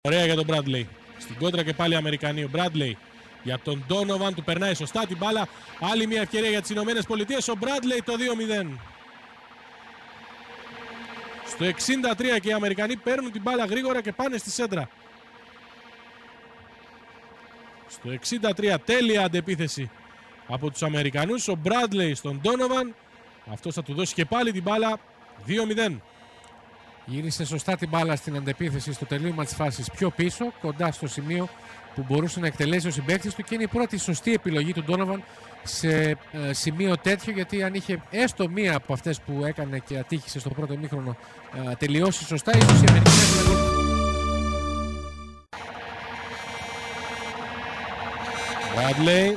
Ωραία για τον Bradley. Στην κόντρα και πάλι Αμερικανοί. Ο Bradley για τον Donovan, του περνάει σωστά την μπάλα. Άλλη μια ευκαιρία για τις Ηνωμένες Πολιτείες. Ο Bradley το 2-0. Στο 63 και οι Αμερικανοί παίρνουν την μπάλα γρήγορα και πάνε στη σέντρα. Στο 63 τέλεια αντεπίθεση από τους Αμερικανούς. Ο Bradley στον Donovan. Αυτός θα του δώσει και πάλι την μπάλα. 2-0. Γύρισε σωστά την μπάλα στην αντεπίθεση στο τελείωμα της φάσης πιο πίσω, κοντά στο σημείο που μπορούσε να εκτελέσει ο συμπαίκτης του, και είναι η πρώτη σωστή επιλογή του Donovan σε σημείο τέτοιο, γιατί αν είχε έστω μία από αυτές που έκανε και ατύχησε στο πρώτο ημίχρονο τελειώσει σωστά, ίσως η Αμερική Bradley,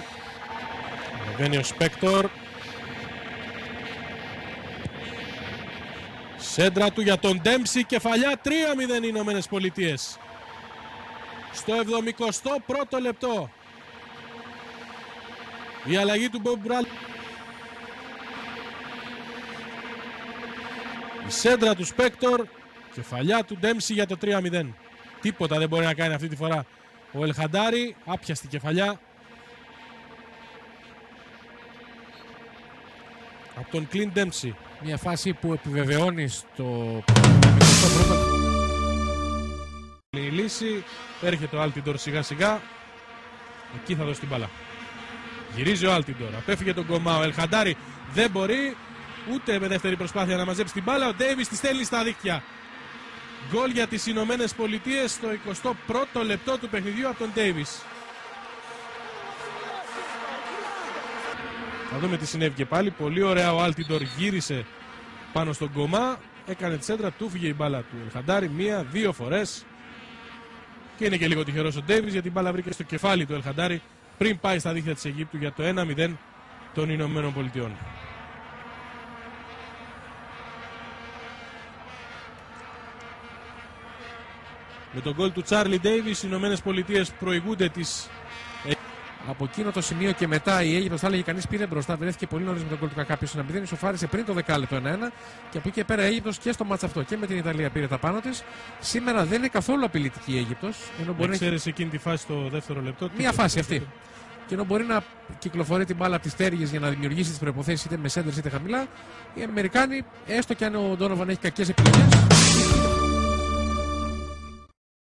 ανεβαίνει ο Σπέκτορ. Σέντρα του για τον Ντέμψι, κεφαλιά. 3-0 οι Ηνωμένες Πολιτείες. Στο 71ο λεπτό. Η αλλαγή του Bob Bradley. Η σέντρα του Σπέκτορ, κεφαλιά του Ντέμψι για το 3-0. Τίποτα δεν μπορεί να κάνει αυτή τη φορά ο Ελχαντάρη. Άπιαστη κεφαλιά από τον Κλίν Ντέμψι. Μια φάση που επιβεβαιώνει στο πρώτο. Η λύση, έρχεται ο Άλτιντορ σιγά σιγά. Εκεί θα δώσει την μπάλα. Γυρίζει ο Άλτιντορ, απέφυγε τον Γκομά. Ο Ελχαντάρη δεν μπορεί ούτε με δεύτερη προσπάθεια να μαζέψει την μπάλα. Ο Ντέιβις τη στέλνει στα δίχτυα. Γκολ για τις Ηνωμένες Πολιτείες στο 21ο λεπτό του παιχνιδιού από τον Ντέιβις. Θα δούμε τι συνέβη και πάλι. Πολύ ωραία ο Άλτιντορ γύρισε πάνω στον Γκομά. Έκανε τη σέντρα, του φύγε η μπάλα του Ελχαντάρη 1-2 φορές. Και είναι και λίγο τυχερός ο Ντέιβις, γιατί η μπάλα βρήκε στο κεφάλι του Ελχαντάρη πριν πάει στα δίχτυα της Αιγύπτου για το 1-0 των Ηνωμένων Πολιτειών. Με τον γκολ του Τσάρλι Ντέιβις, οι Ηνωμένες Πολιτείες προηγούνται τις... Από εκείνο το σημείο και μετά η Αίγυπτος, θα έλεγε κανείς, πήρε μπροστά. Βρέθηκε πολύ νωρίς με τον γκολ του Κακά πίσω 1-0. Ισοφάρισε πριν το δεκάλεπτο 1-1. Και από εκεί και πέρα η Αίγυπτος και στο μάτς αυτό και με την Ιταλία πήρε τα πάνω της. Σήμερα δεν είναι καθόλου απειλητική η Αίγυπτος. Ξέρεις εκείνη τη φάση στο δεύτερο λεπτό. Μία φάση αυτή. Και ενώ μπορεί να κυκλοφορεί την μπάλα από τις τέργες για να δημιουργήσει τις προϋποθέσεις είτε με σέντρες είτε χαμηλά, οι Αμερικάνοι, έστω και αν ο Ντόνοβαν έχει κακές επιλογές,